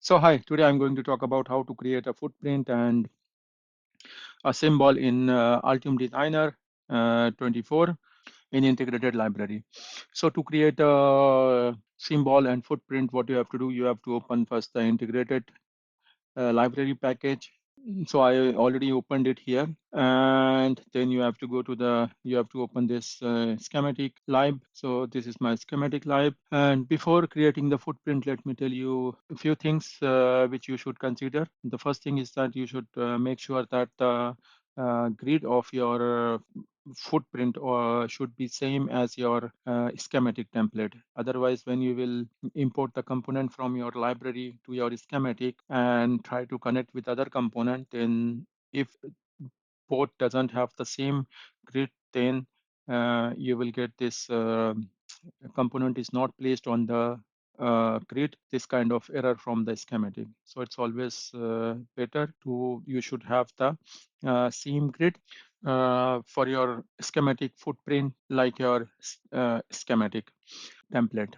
So hi, today I'm going to talk about how to create a footprint and a symbol in Altium Designer 24 in integrated library. So to create a symbol and footprint, what you have to do, you have to open first the integrated library package. So I already opened it here, and then you have to go to you have to open this schematic lib. So this is my schematic lib. And before creating the footprint, let me tell you a few things which you should consider. The first thing is that you should make sure that the grid of your footprint should be same as your schematic template. Otherwise, when you will import the component from your library to your schematic and try to connect with other component, then if both doesn't have the same grid, then you will get this component is not placed on the grid, this kind of error from the schematic. So it's always better to, you should have the same grid for your schematic footprint like your schematic template.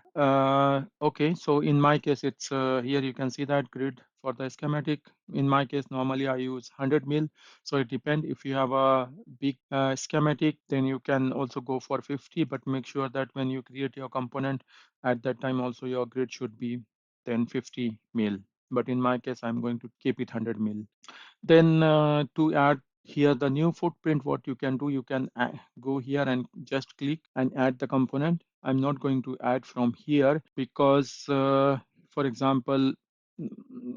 Okay, so in my case, it's here you can see that grid for the schematic. In my case, normally I use 100 mil. So it depends. If you have a big schematic, then you can also go for 50, but make sure that when you create your component, at that time also your grid should be then 50 mil. But in my case, I'm going to keep it 100 mil. Then to add here the new footprint, what you can do, you can go here and just click and add the component. I'm not going to add from here because, for example,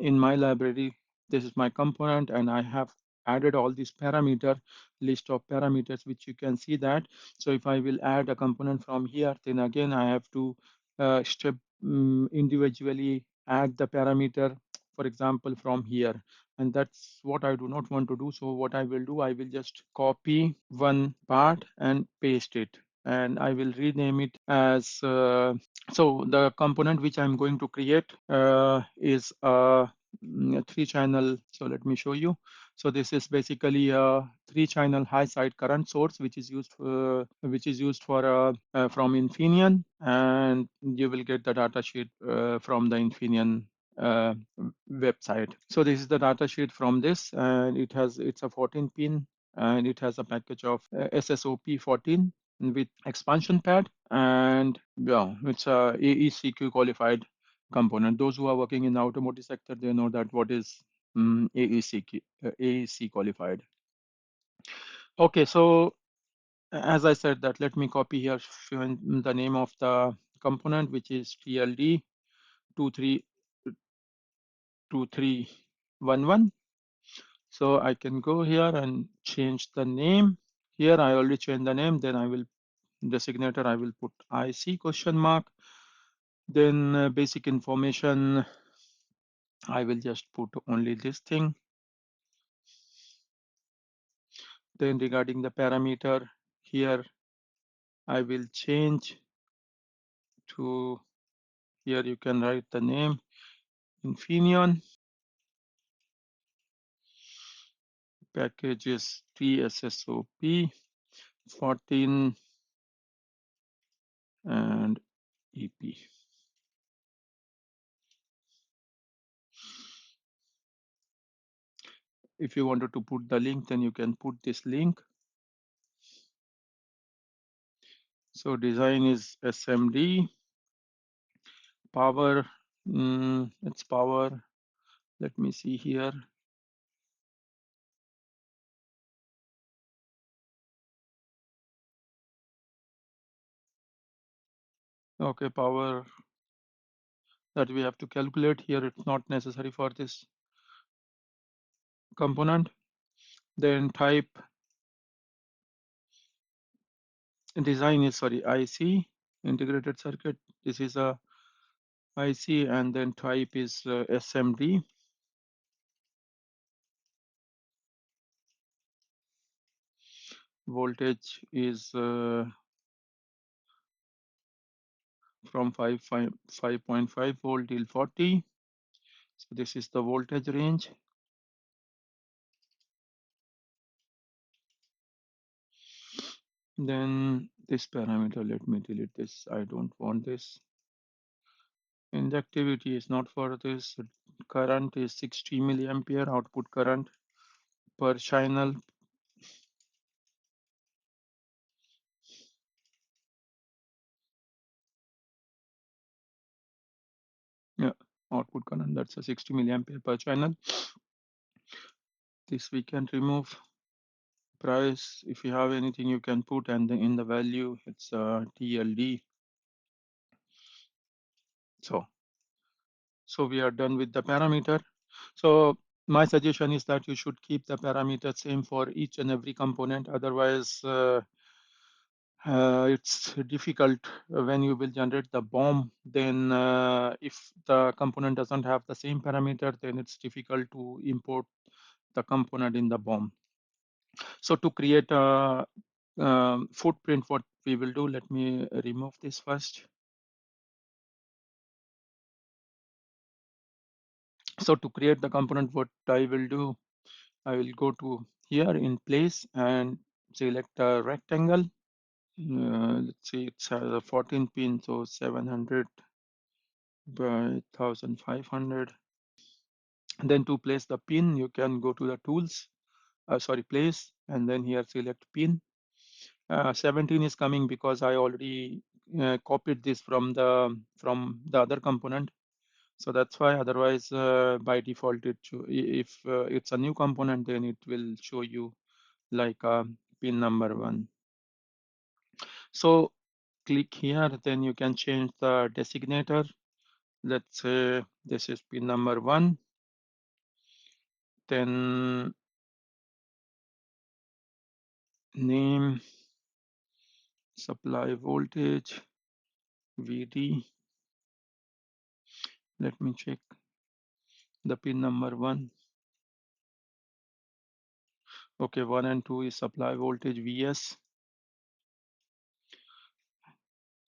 in my library, this is my component and I have added all these parameter, list of parameters, which you can see that. So if I will add a component from here, then again, I have to step individually add the parameter, for example, from here, and that's what I do not want to do. So what I will do, I will just copy one part and paste it, and I will rename it as so the component which I'm going to create is a three channel. So let me show you. So this is basically a three channel high side current source which is used for from Infineon, and you will get the data sheet from the Infineon uh, website. So this is the data sheet from this, and it's a 14 pin, and it has a package of SSOP-14 with expansion pad, and yeah, it's a AECQ qualified component. Those who are working in the automotive sector, they know that what is AEC qualified. Okay, so as I said that, let me copy here the name of the component, which is TLD 2311. So I can go here and change the name. Here I already changed the name. Then I will designator, I will put IC question mark. Then basic information, I will just put only this thing. Then regarding the parameter, here I will change to, here you can write the name Infineon. Package is TSSOP-14 and EP. If you wanted to put the link, then you can put this link. So design is SMD, power, it's power. Let me see here. Okay, power that we have to calculate here, it's not necessary for this component. Then type design is, sorry, IC, integrated circuit. This is a IC, and then type is SMD. Voltage is from 5.5 volt till 40. So this is the voltage range. Then this parameter, let me delete this. I don't want this. Inductivity is not for this. Current is 60 milliampere output current per channel. Yeah, output current, that's a 60 milliampere per channel. This we can remove. Price, if you have anything you can put, and in the value it's TLD. So we are done with the parameter. So my suggestion is that you should keep the parameter same for each and every component. Otherwise, it's difficult when you will generate the BOM. Then if the component doesn't have the same parameter, then it's difficult to import the component in the BOM. So to create a footprint, what we will do, let me remove this first. So to create the component, what I will do, I will go to here in place and select a rectangle. Let's see, it's a 14 pin, so 700 by 1500. Then to place the pin, you can go to the tools, place, and then here select pin. 17 is coming because I already copied this from the other component. So that's why. Otherwise, by default, if it's a new component, then it will show you like pin number 1. So click here, then you can change the designator. Let's say this is pin number 1. Then name, supply voltage, VD. Let me check the pin number 1. Okay, 1 and 2 is supply voltage VS,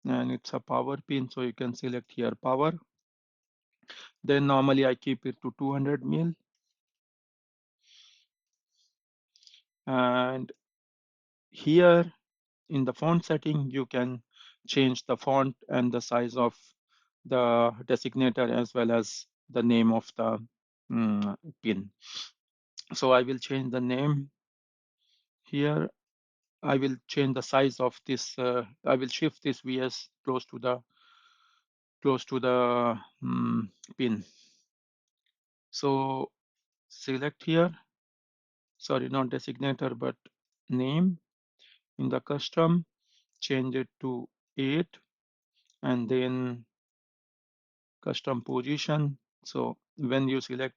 and it's a power pin, so you can select here power. Then normally I keep it to 200 mil, and here in the font setting you can change the font and the size of the designator as well as the name of the pin. So I will change the name here. I will change the size of this. I will shift this VS close to the pin. So select here. Sorry, not designator, but name. In the custom, change it to 8, and then custom position. So when you select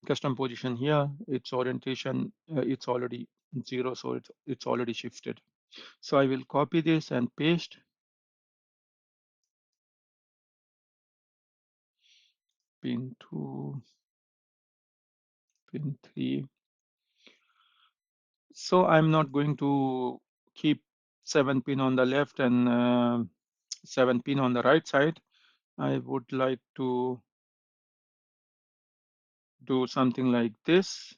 custom position here, its orientation, it's already 0, so it's already shifted. So I will copy this and paste. Pin 2, pin 3. So I'm not going to keep 7 pin on the left and 7 pin on the right side. I would like to do something like this,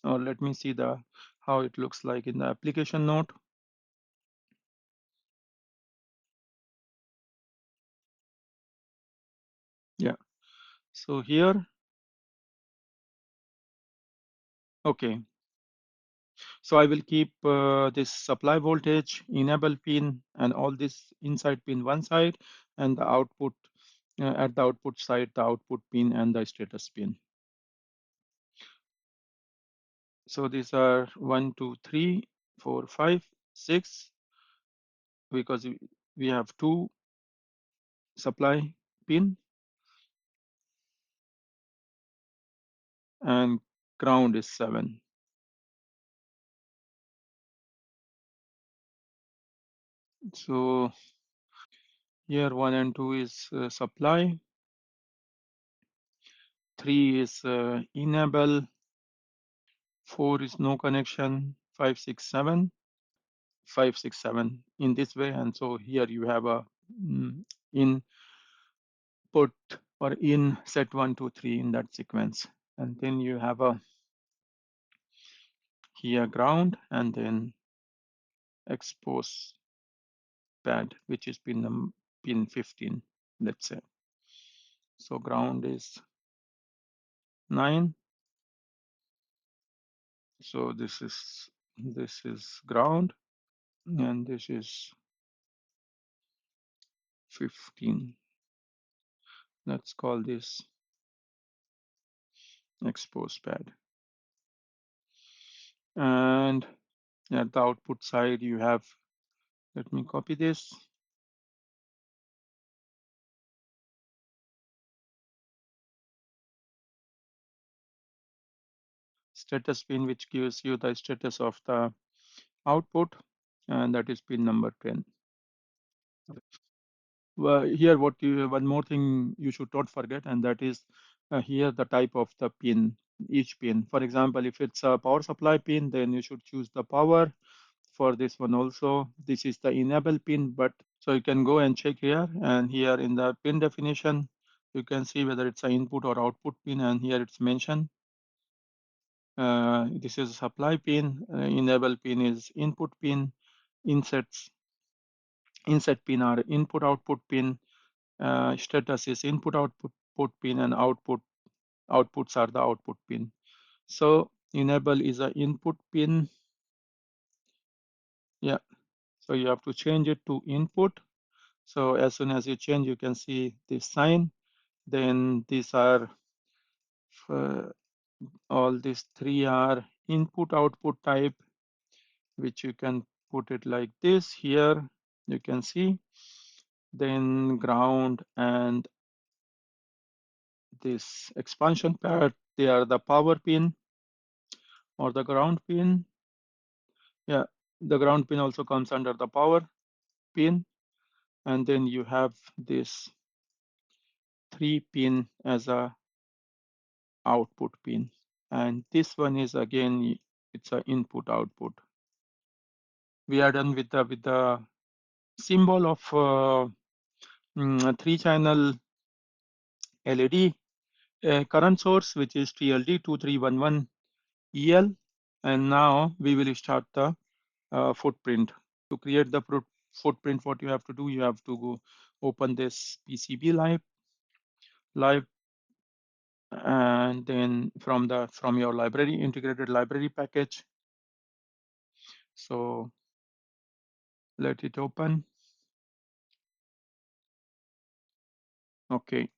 or let me see how it looks like in the application note. Yeah, so here, okay. So I will keep this supply voltage, enable pin, and all this inside pin one side, and the output at the output side, the output pin and the status pin. So these are 1, 2, 3, 4, 5, 6, because we have 2 supply pin, and ground is 7. So here 1 and 2 is supply, 3 is enable, 4 is no connection, 5, 6, 7. 5, 6, 7 in this way. And so here you have a input or in set 1, 2, 3 in that sequence. And then you have a here ground, and then expose pad, which is pin 15, let's say. So ground is 9. So this is ground, and this is 15. Let's call this expose pad. And at the output side, you have, let me copy this. Status pin, which gives you the status of the output, and that is pin number 10. Well, here, one more thing you should not forget, and that is here the type of the pin, each pin. For example, if it's a power supply pin, then you should choose the power. For this one also, this is the enable pin, but so you can go and check here, and here in the pin definition, you can see whether it's an input or output pin, and here it's mentioned. This is supply pin, enable pin is input pin, inset pin are input output pin, status is input output pin, and outputs are the output pin. So enable is a input pin. Yeah, so you have to change it to input. So as soon as you change, you can see this sign. Then these are all these three are input output type, which you can put it like this. Here you can see. Then ground and this expansion pad, they are the power pin or the ground pin. Yeah, the ground pin also comes under the power pin. And then you have this 3 pin as a output pin. And this one is again, it's a input output. We are done with the symbol of 3-channel LED current source, which is TLD2311EL. And now we will start the footprint. To create the footprint, what you have to do, you have to go open this PCB live, and then from your library, integrated library package. So let it open. Okay,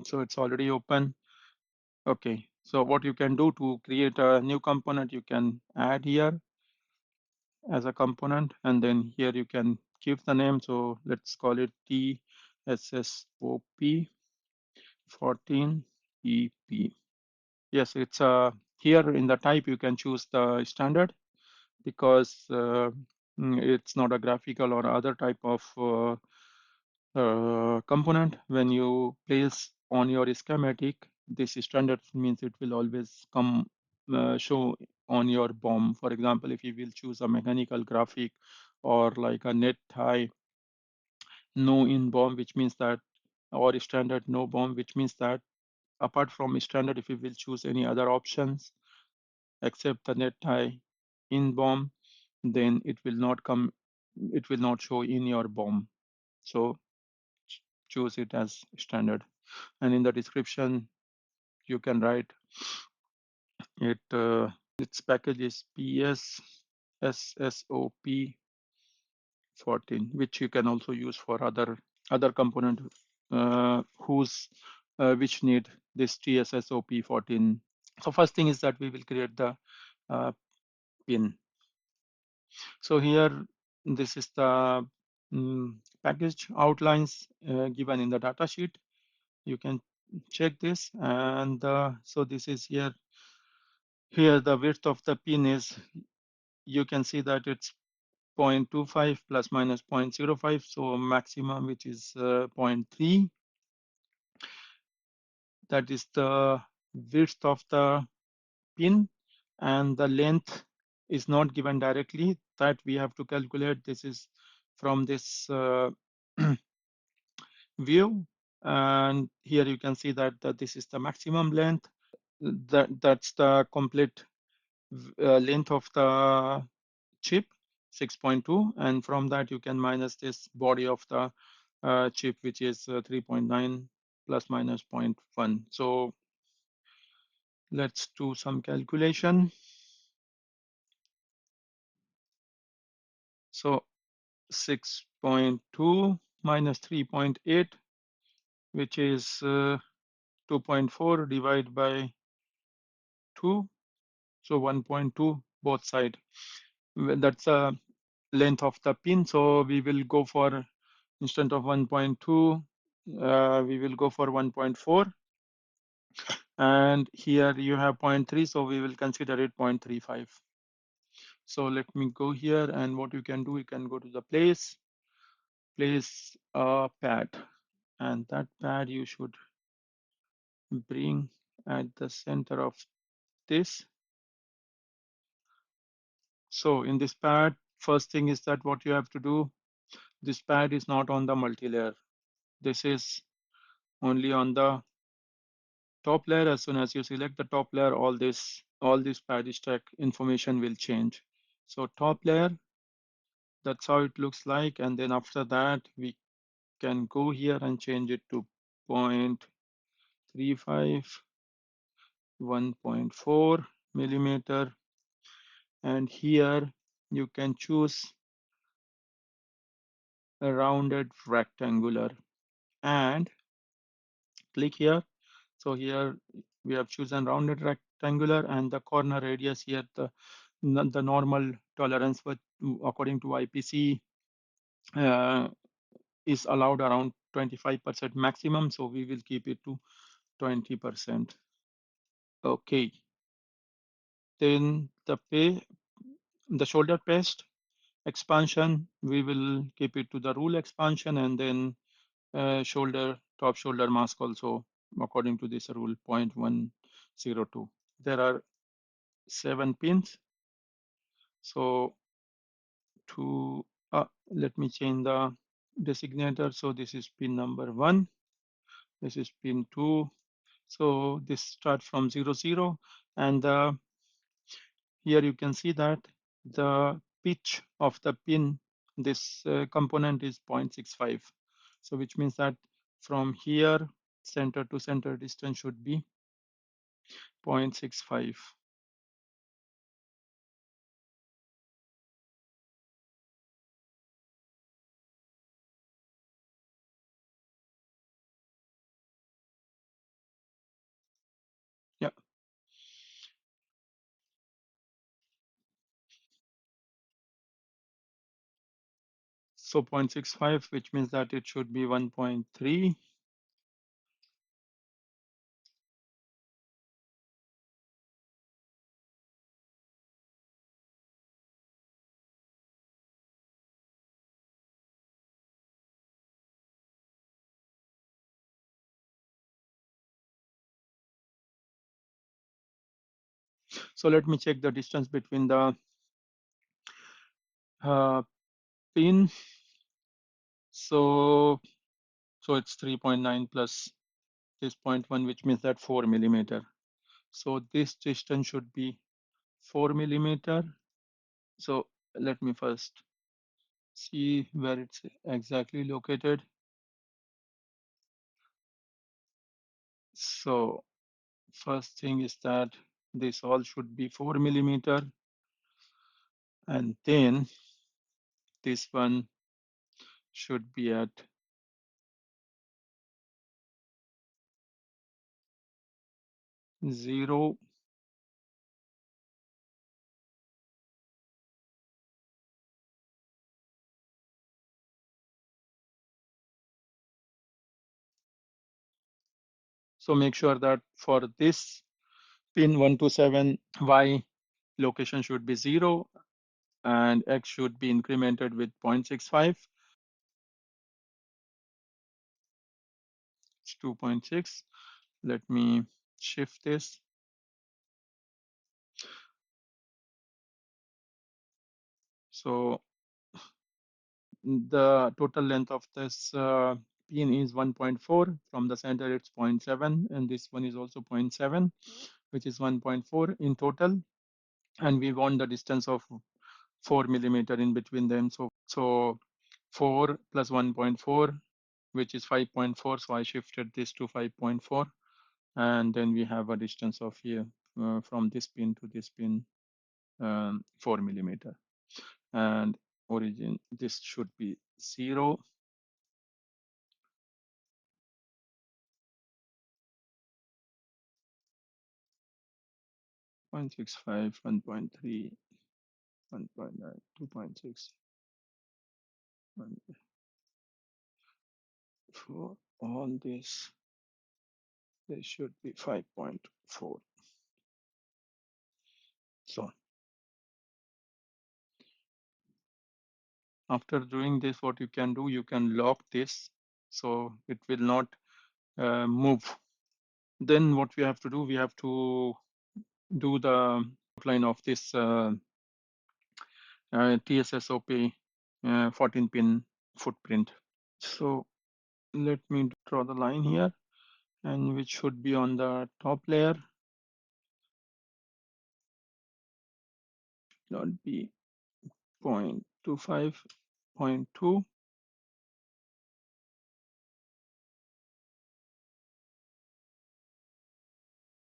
so it's already open. Okay, so what you can do to create a new component, you can add here as a component, and then here you can give the name. So let's call it TSSOP-14 EP. Yes, it's here in the type you can choose the standard, because it's not a graphical or other type of component. When you place on your schematic, this standard means it will always come show on your BOM. For example, if you will choose a mechanical graphic or like a net tie no in BOM, which means that, or standard no BOM, which means that apart from standard, if you will choose any other options except the net tie in BOM, then it will not come, it will not show in your BOM. So choose it as standard. And in the description, you can write it, its package is PSSOP-14, which you can also use for other component which need this TSSOP-14. So first thing is that we will create the pin. So here, this is the package outlines given in the data sheet. You can check this, and so this is here. Here the width of the pin is, you can see that it's 0.25 plus minus 0.05, so maximum, which is 0.3. That is the width of the pin, and the length is not given directly, that we have to calculate. This is from this view, and here you can see that this is the maximum length. That's the complete length of the chip, 6.2, and from that you can minus this body of the chip, which is 3.9 plus minus 0.1. So let's do some calculation. So 6.2 minus 3.8, which is 2.4 divided by 2. So 1.2 both side. That's a length of the pin. So we will go for, instead of 1.2, we will go for 1.4. And here you have 0.3, so we will consider it 0.35. So let me go here, and what you can do, you can go to the place a pad, and that pad you should bring at the center of this. So in this pad, first thing is that what you have to do, this pad is not on the multi-layer. This is only on the top layer. As soon as you select the top layer, all this pad stack information will change. So top layer, that's how it looks like. And then after that, we can go here and change it to 0.35, 1.4 millimeter. And here you can choose a rounded rectangular and click here. So here we have chosen rounded rectangular, and the corner radius here, the normal tolerance, but according to IPC uh, is allowed around 25% maximum. So we will keep it to 20%. Okay. Then the shoulder paste expansion, we will keep it to the rule expansion, and then top shoulder mask also according to this rule 0.102. There are 7 pins. So to let me change the designator. So this is pin number 1. This is pin 2. So this starts from 0, 0. And here you can see that the pitch of the pin, this component is 0.65. So which means that from here, center to center distance should be 0.65. Yeah. So 0.65, which means that it should be 1.3. So let me check the distance between the pin. So it's 3.9 plus this 0.1, which means that 4 millimeter. So this distance should be 4 millimeter. So let me first see where it's exactly located. So first thing is that this all should be 4 millimeter, and then this one should be at 0. So make sure that for this pin 127, Y location should be 0 and X should be incremented with 0.65. It's 2.6. Let me shift this. So the total length of this pin is 1.4. From the center, it's 0.7, and this one is also 0.7, which is 1.4 in total. And we want the distance of 4 millimeter in between them. So 4 plus 1.4 which is 5.4. So I shifted this to 5.4, and then we have a distance of here from this pin to this pin, 4 millimeter, and origin, this should be 0. 0.65, 1.3, 1.9, 2.6, for all this, they should be 5.4. So after doing this, what you can do, you can lock this so it will not move. Then what we have to do, we have to do the outline of this TSSOP 14 pin footprint. So let me draw the line here, and which should be on the top layer, not be 0.25, 0.2.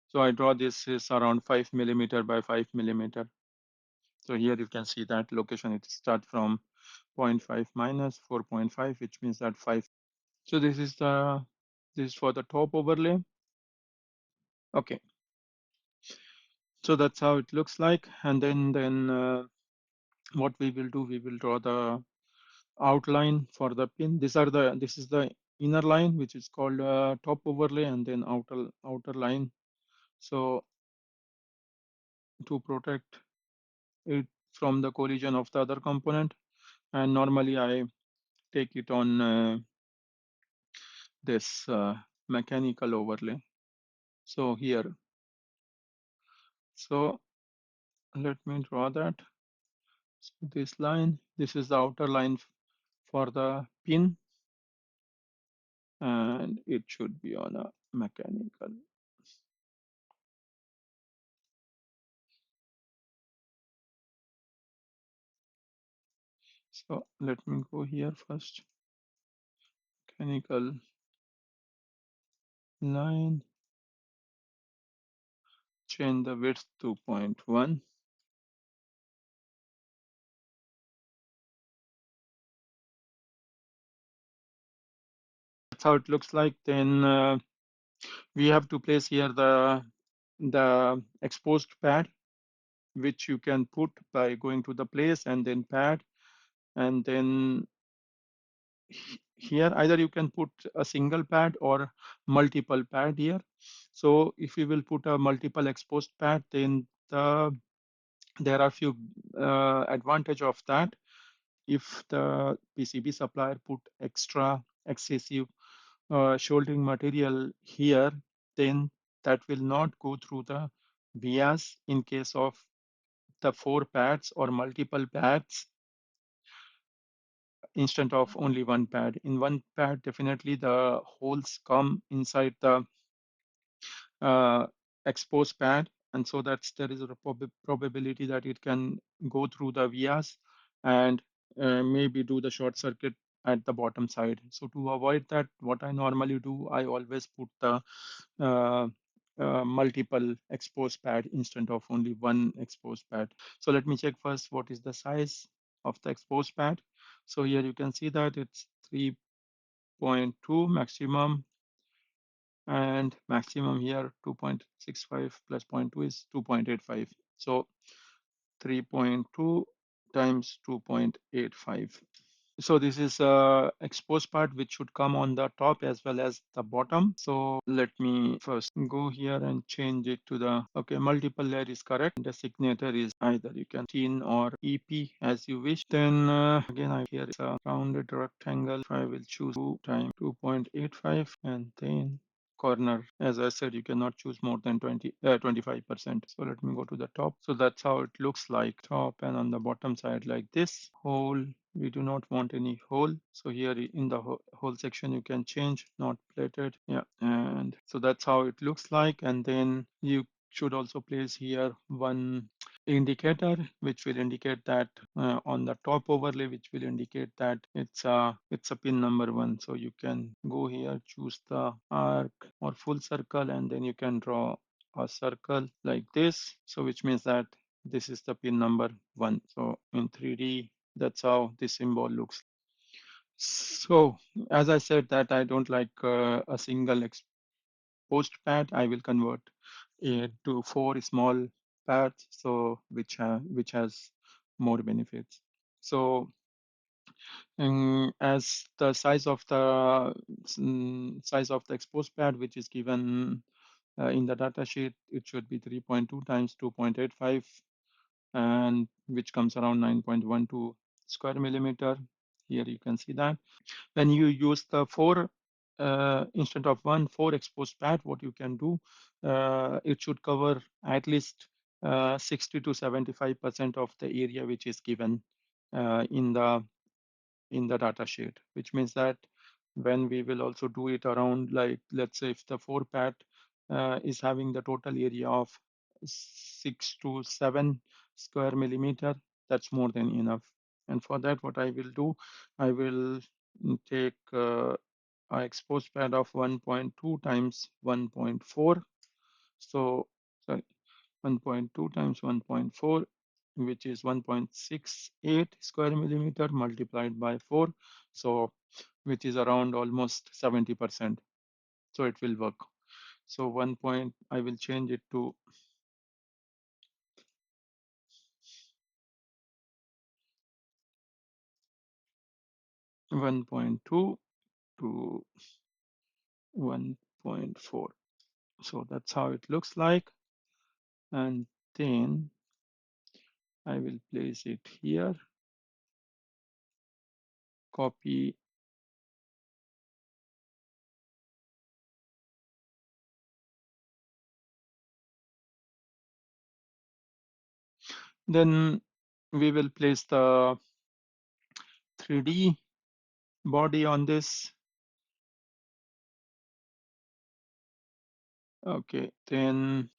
So I draw this is around 5 millimeter by 5 millimeter. So here you can see that location, it starts from 0.5 minus 4.5, which means that 5. So this is for the top overlay. Okay. So that's how it looks like. And then what we will do, we will draw the outline for the pin. This is the inner line, which is called top overlay, and then outer line. So to protect it from the collision of the other component, and normally I take it on this mechanical overlay. So here, so let me draw that. So this line, this is the outer line for the pin, and it should be on a mechanical. So let me go here first. Mechanical line, change the width to 0.1. That's how it looks like. Then we have to place here the exposed pad, which you can put by going to the place and then pad, and then here either you can put a single pad or multiple pad here. So if you will put a multiple exposed pad, then there are few advantage of that. If the PCB supplier put excessive shouldering material here, then that will not go through the vias. In case of the 4 pads or multiple pads instead of only one pad. In one pad, definitely the holes come inside the uh, exposed pad, and so there is a probability that it can go through the vias and maybe do the short circuit at the bottom side. So to avoid that, what I normally do, I always put the uh, multiple exposed pad instead of only one exposed pad. So let me check first what is the size of the exposed pad. So here you can see that it's 3.2 maximum, and maximum here 2.65 plus 0.2 is 2.85. So 3.2 times 2.85. So this is exposed part which should come on the top as well as the bottom. So let me first go here and change it to the, okay, multiple layer is correct. The signature is either you can TIN or EP as you wish. Then again, here is a rounded rectangle. I will choose 2 times 2.85, and then corner, as I said, you cannot choose more than 25%. So let me go to the top. So that's how it looks like, top, and on the bottom side like this. Hole, we do not want any hole. So here in the whole section you can change not plated. Yeah, and so that's how it looks like. And then you should also place here one indicator which will indicate that on the top overlay, which will indicate that it's a pin number 1. So you can go here, choose the arc or full circle, and then you can draw a circle like this. So which means that this is the pin number 1. So in 3D, that's how this symbol looks. So as I said that I don't like a single exposed pad, I will convert it to 4 small pads, so which has more benefits. So as the size of the exposed pad, which is given in the data sheet, it should be 3.2 times 2.85, and which comes around 9.12 square millimeter. Here you can see that. When you use the 4 instead of 4 exposed pad, what you can do, it should cover at least 60 to 75% of the area which is given in the data sheet, which means that when we will also do it around, like, let's say if the 4 pad is having the total area of 6 to 7 square millimeter, that's more than enough. And for that, what I will do, I will take an exposed pad of 1.2 times 1.4. So sorry, 1.2 times 1.4, which is 1.68 square millimeter multiplied by 4. So which is around almost 70%. So it will work. So I will change it to 1.2 to 1.4. So that's how it looks like. And then I will place it here, copy. Then we will place the 3D body on this. Okay, then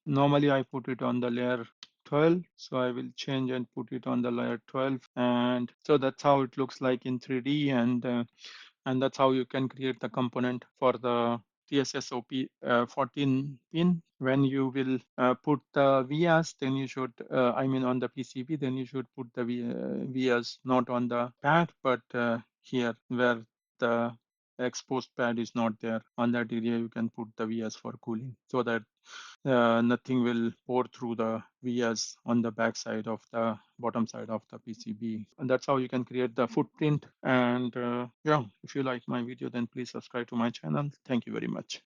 normally I put it on the layer 12, so I will change and put it on the layer 12, and so that's how it looks like in 3D, and that's how you can create the component for the TSSOP-14 pin. When you will put the vias, then you should, I mean on the PCB, then you should put the vias not on the pad, but here where the exposed pad is not there. On that area, you can put the vias for cooling, so that nothing will pour through the vias on the back side of the bottom side of the PCB. And that's how you can create the footprint. And yeah, if you like my video, then please subscribe to my channel. Thank you very much.